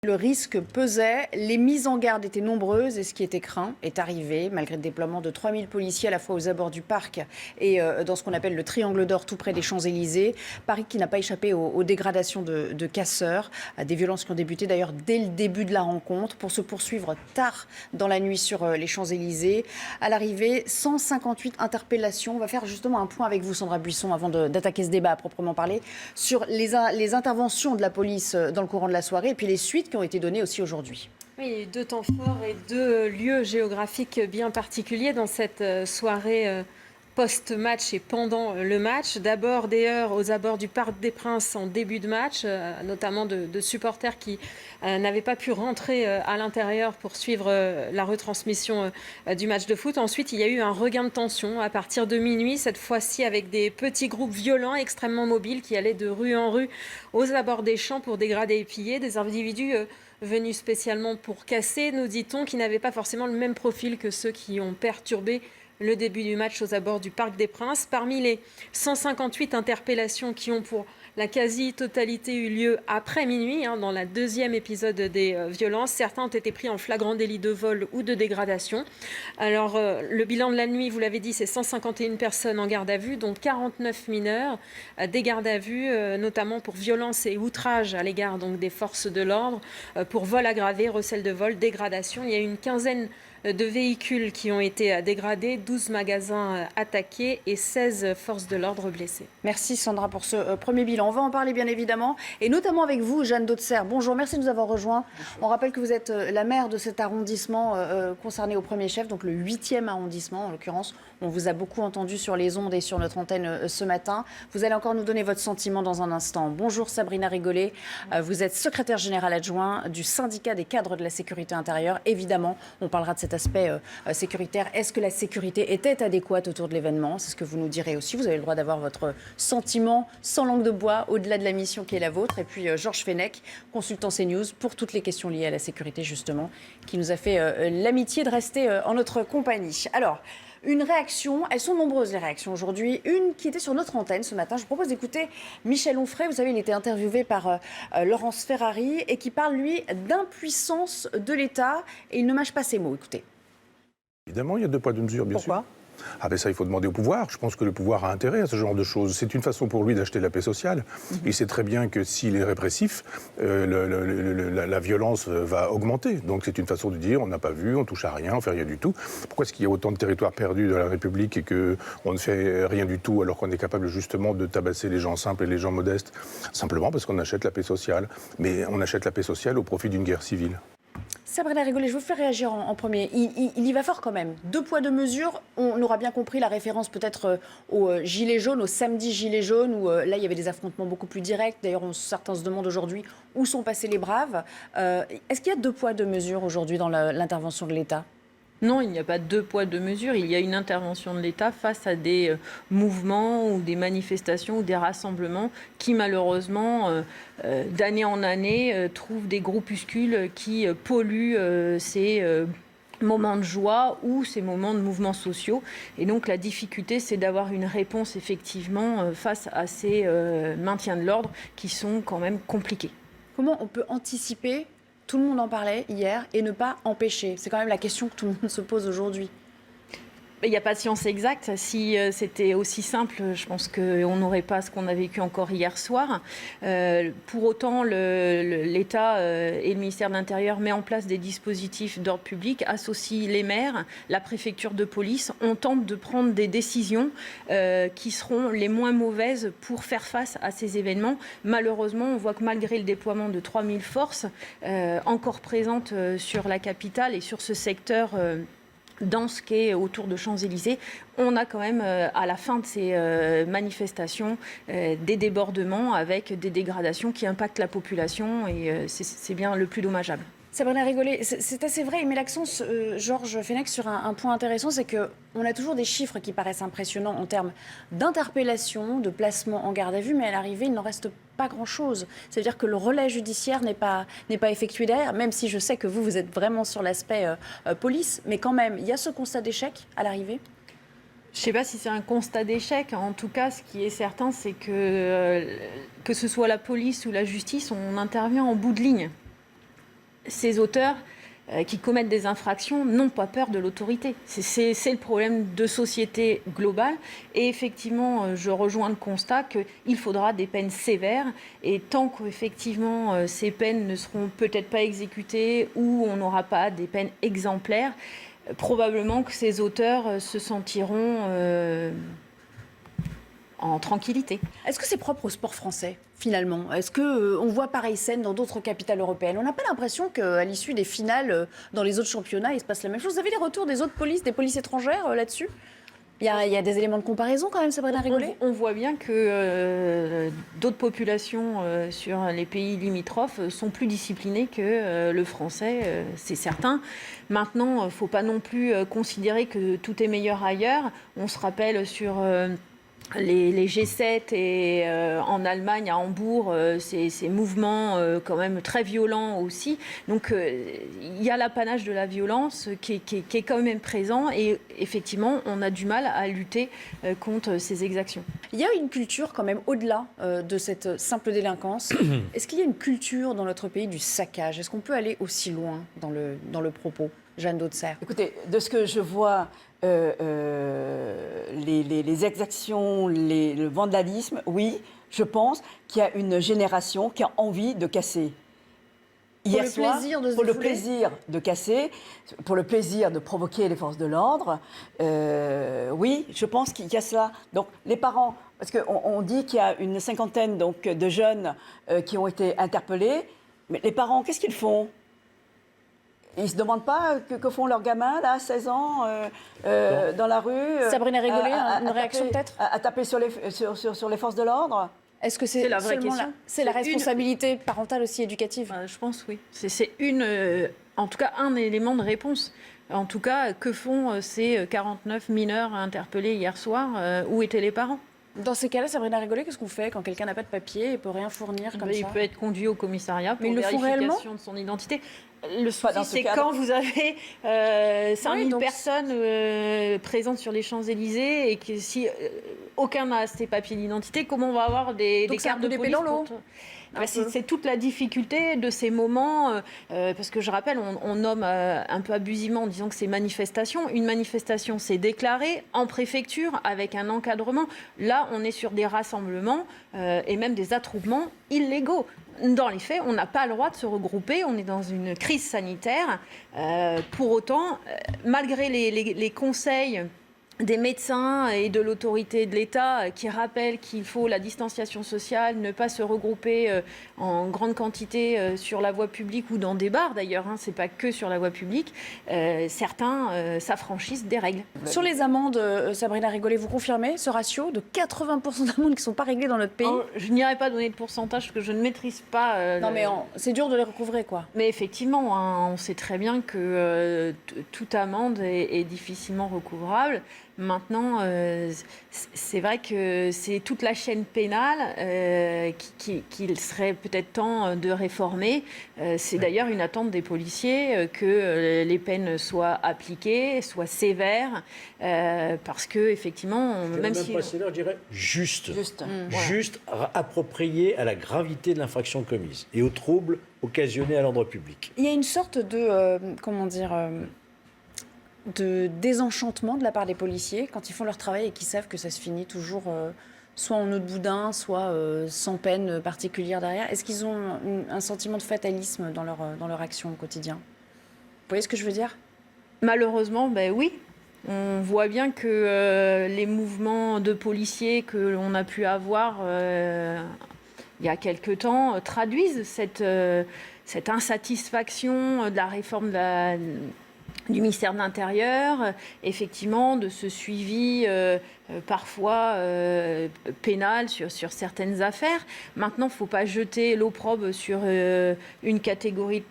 Le risque pesait, les mises en garde étaient nombreuses et ce qui était craint est arrivé, malgré le déploiement de 3000 policiers à la fois aux abords du parc et dans ce qu'on appelle le triangle d'or tout près des Champs-Élysées. Paris qui n'a pas échappé aux dégradations de casseurs, à des violences qui ont débuté d'ailleurs dès le début de la rencontre pour se poursuivre tard dans la nuit sur les Champs-Élysées. À l'arrivée, 158 interpellations. On va faire justement un point avec vous, Sandra Buisson, avant d'attaquer ce débat à proprement parler, sur les interventions de la police dans le courant de la soirée et puis les suites qui ont été donnés aussi aujourd'hui. Oui, 2 temps forts et 2 lieux géographiques bien particuliers dans cette soirée post-match et pendant le match. D'abord, d'ailleurs, aux abords du Parc des Princes en début de match, notamment de supporters qui n'avaient pas pu rentrer à l'intérieur pour suivre la retransmission du match de foot. Ensuite, il y a eu un regain de tension à partir de minuit, cette fois-ci avec des petits groupes violents, extrêmement mobiles, qui allaient de rue en rue aux abords des champs pour dégrader et piller. Des individus venus spécialement pour casser, nous dit-on, qui n'avaient pas forcément le même profil que ceux qui ont perturbé le début du match aux abords du Parc des Princes. Parmi les 158 interpellations qui ont pour la quasi-totalité eu lieu après minuit, dans la deuxième épisode des violences, certains ont été pris en flagrant délit de vol ou de dégradation. Alors, le bilan de la nuit, vous l'avez dit, c'est 151 personnes en garde à vue, dont 49 mineurs. Des gardes à vue, notamment pour violence et outrage à l'égard donc des forces de l'ordre, pour vol aggravé, recel de vol, dégradation. Il y a eu une quinzaine de véhicules qui ont été dégradés, 12 magasins attaqués et 16 forces de l'ordre blessées. Merci Sandra pour ce premier bilan. On va en parler bien évidemment, et notamment avec vous, Jeanne Dauxerre. Bonjour, merci de nous avoir rejoints. On rappelle que vous êtes la maire de cet arrondissement concerné au premier chef, donc le 8e arrondissement en l'occurrence. On vous a beaucoup entendu sur les ondes et sur notre antenne ce matin. Vous allez encore nous donner votre sentiment dans un instant. Bonjour Sabrina Rigolet, vous êtes secrétaire générale adjoint du syndicat des cadres de la sécurité intérieure. Évidemment, on parlera de cet aspect sécuritaire. Est-ce que la sécurité était adéquate autour de l'événement? C'est ce que vous nous direz aussi. Vous avez le droit d'avoir votre sentiment sans langue de bois au-delà de la mission qui est la vôtre. Et puis Georges Fenech, consultant CNews pour toutes les questions liées à la sécurité justement, qui nous a fait l'amitié de rester en notre compagnie. Alors, une réaction, elles sont nombreuses les réactions aujourd'hui. Une qui était sur notre antenne ce matin. Je vous propose d'écouter Michel Onfray. Vous savez, il était interviewé par Laurence Ferrari et qui parle, lui, d'impuissance de l'État. Et il ne mâche pas ses mots. Écoutez. Évidemment, il y a 2 poids, 2 mesures, bien sûr. Pourquoi ? Ah ben ça, il faut demander au pouvoir. Je pense que le pouvoir a intérêt à ce genre de choses. C'est une façon pour lui d'acheter la paix sociale. Il sait très bien que s'il est répressif, la violence va augmenter. Donc c'est une façon de dire on n'a pas vu, on touche à rien, on fait rien du tout. Pourquoi est-ce qu'il y a autant de territoires perdus dans la République et qu'on ne fait rien du tout alors qu'on est capable justement de tabasser les gens simples et les gens modestes? Simplement parce qu'on achète la paix sociale. Mais on achète la paix sociale au profit d'une guerre civile. Sabrina Rigolet, je vous fais réagir en premier. Il y va fort quand même. 2 poids, 2 mesures. On aura bien compris la référence peut-être aux gilets jaunes, au samedi gilets jaunes, où là, il y avait des affrontements beaucoup plus directs. D'ailleurs, certains se demandent aujourd'hui où sont passés les braves. Est-ce qu'il y a 2 poids, 2 mesures aujourd'hui dans l'intervention de l'État ? Non, il n'y a pas 2 poids, 2 mesures. Il y a une intervention de l'État face à des mouvements ou des manifestations ou des rassemblements qui, malheureusement, d'année en année, trouvent des groupuscules qui polluent ces moments de joie ou ces moments de mouvements sociaux. Et donc, la difficulté, c'est d'avoir une réponse, effectivement, face à ces maintiens de l'ordre qui sont quand même compliqués. Comment on peut anticiper ? Tout le monde en parlait hier et ne pas empêcher. C'est quand même la question que tout le monde se pose aujourd'hui. Il n'y a pas de science exacte. Si c'était aussi simple, je pense qu'on n'aurait pas ce qu'on a vécu encore hier soir. Pour autant, l'État et le ministère de l'Intérieur met en place des dispositifs d'ordre public, associent les maires, la préfecture de police. On tente de prendre des décisions qui seront les moins mauvaises pour faire face à ces événements. Malheureusement, on voit que malgré le déploiement de 3000 forces encore présentes sur la capitale et sur ce secteur dans ce qui est autour de Champs-Élysées, on a quand même, à la fin de ces manifestations, des débordements avec des dégradations qui impactent la population et c'est bien le plus dommageable. Sabrina Rigolet, c'est assez vrai. Il met l'accent, Georges Fenech, sur un point intéressant, c'est qu'on a toujours des chiffres qui paraissent impressionnants en termes d'interpellation, de placement en garde à vue, mais à l'arrivée, il n'en reste pas grand-chose. C'est-à-dire que le relais judiciaire n'est pas effectué derrière, même si je sais que vous êtes vraiment sur l'aspect police, mais quand même, il y a ce constat d'échec à l'arrivée ? Je ne sais pas si c'est un constat d'échec. En tout cas, ce qui est certain, c'est que ce soit la police ou la justice, on intervient en bout de ligne. ces auteurs qui commettent des infractions n'ont pas peur de l'autorité. C'est le problème de société globale. Et effectivement, je rejoins le constat qu'il faudra des peines sévères. Et tant qu'effectivement ces peines ne seront peut-être pas exécutées ou on n'aura pas des peines exemplaires, probablement que ces auteurs se sentiront en tranquillité. Est-ce que c'est propre au sport français, finalement? Est-ce qu'on voit pareille scène dans d'autres capitales européennes? On n'a pas l'impression qu'à l'issue des finales, dans les autres championnats, il se passe la même chose. Vous avez les retours des autres polices, des polices étrangères là-dessus? Il y a des éléments de comparaison quand même, Sabrina Rigollet? On voit bien que d'autres populations sur les pays limitrophes sont plus disciplinées que le français, c'est certain. Maintenant, il ne faut pas non plus considérer que tout est meilleur ailleurs. On se rappelle sur les G7 et en Allemagne, à Hambourg, ces mouvements quand même très violents aussi. Donc il y a l'apanage de la violence qui est quand même présent et effectivement on a du mal à lutter contre ces exactions. Il y a une culture quand même au-delà de cette simple délinquance. Est-ce qu'il y a une culture dans notre pays du saccage? Est-ce qu'on peut aller aussi loin dans le propos? Jeanne Dauxerre. Écoutez, de ce que je vois, les exactions, le vandalisme, oui, je pense qu'il y a une génération qui a envie de casser. Hier soir, plaisir de se pour le défouler. plaisir de casser, pour le plaisir de provoquer les forces de l'ordre, oui, je pense qu'il y a cela. Donc les parents, parce qu'on dit qu'il y a une cinquantaine donc, de jeunes qui ont été interpellés, mais les parents, qu'est-ce qu'ils font? Ils ne se demandent pas que font leurs gamins, là, 16 ans, dans la rue. Sabrina Rigollet, une réaction peut-être? À taper sur les forces de l'ordre? Est-ce que c'est la vraie seulement question. C'est la responsabilité parentale aussi éducative? Je pense, oui. C'est en tout cas, un élément de réponse. En tout cas, que font ces 49 mineurs interpellés hier soir? Où étaient les parents? Dans ces cas-là, Sabrina Rigollet, qu'est-ce qu'on fait quand quelqu'un n'a pas de papier et ne peut rien fournir comme ça? Il peut être conduit au commissariat pour Mais ils le font réellement vérification de son identité. Le souci, dans ce c'est cadre. quand vous avez 5000 personnes présentes sur les Champs-Élysées et que si aucun n'a ces papiers d'identité, comment on va avoir des Donc c'est un cartes peu de d'épée police dans l'eau. C'est toute la difficulté de ces moments, parce que je rappelle, on nomme un peu abusivement en disant que c'est manifestation. Une manifestation, c'est déclaré en préfecture avec un encadrement. Là, on est sur des rassemblements et même des attroupements illégaux. Dans les faits, on n'a pas le droit de se regrouper, on est dans une crise sanitaire. Pour autant, malgré les conseils des médecins et de l'autorité de l'État qui rappellent qu'il faut la distanciation sociale, ne pas se regrouper en grande quantité sur la voie publique ou dans des bars d'ailleurs, hein, c'est pas que sur la voie publique, certains s'affranchissent des règles. Sur les amendes, Sabrina Rigollet, vous confirmez ce ratio de 80% d'amendes qui ne sont pas réglées dans notre pays? Je n'irai pas donner de pourcentage parce que je ne maîtrise pas. Non mais c'est dur de les recouvrer quoi. Mais effectivement, hein, on sait très bien que toute amende est difficilement recouvrable. Maintenant, c'est vrai que c'est toute la chaîne pénale qu'il serait peut-être temps de réformer. C'est d'ailleurs une attente des policiers que les peines soient appliquées, soient sévères, parce que effectivement, même si pas sévère, je dirais juste, approprié à la gravité de l'infraction commise et aux troubles occasionnés à l'ordre public. Il y a une sorte de de désenchantement de la part des policiers quand ils font leur travail et qu'ils savent que ça se finit toujours soit en eau de boudin, soit sans peine particulière derrière. Est-ce qu'ils ont un sentiment de fatalisme dans leur action au quotidien? Vous voyez ce que je veux dire? Malheureusement, ben oui. On voit bien que les mouvements de policiers que l'on a pu avoir il y a quelque temps traduisent cette insatisfaction de la réforme du ministère de l'Intérieur, effectivement, de ce suivi parfois pénal sur certaines affaires. Maintenant, il ne faut pas jeter l'opprobre sur une catégorie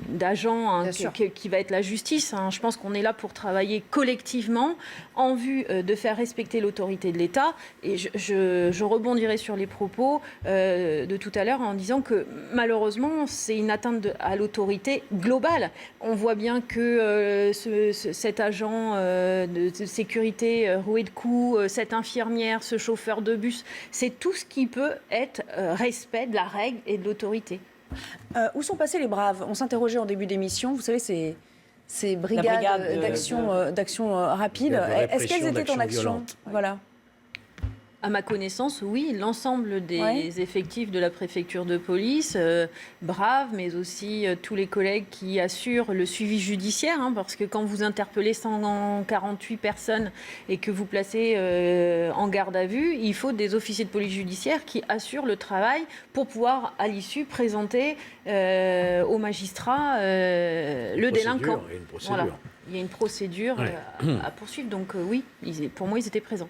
d'agents hein, qui va être la justice. Hein. Je pense qu'on est là pour travailler collectivement en vue de faire respecter l'autorité de l'État. Et je rebondirai sur les propos de tout à l'heure en disant que malheureusement, c'est une atteinte à l'autorité globale. On voit bien que cet agent de sécurité roué de coups, cette infirmière, ce chauffeur de bus, c'est tout ce qui peut être respect de la règle et de l'autorité. Où sont passés les braves? On s'interrogeait en début d'émission. Vous savez, ces brigades brigade d'action rapide. Brigade de Est-ce qu'elles étaient en répression action? violente. Voilà. À ma connaissance, oui, l'ensemble des Ouais. effectifs de la préfecture de police, braves, mais aussi tous les collègues qui assurent le suivi judiciaire, hein, parce que quand vous interpellez 148 personnes et que vous placez en garde à vue, il faut des officiers de police judiciaire qui assurent le travail pour pouvoir, à l'issue, présenter au magistrat le délinquant. Il y a une procédure. Voilà. Il y a une procédure Ouais. à poursuivre, donc oui, pour moi, ils étaient présents.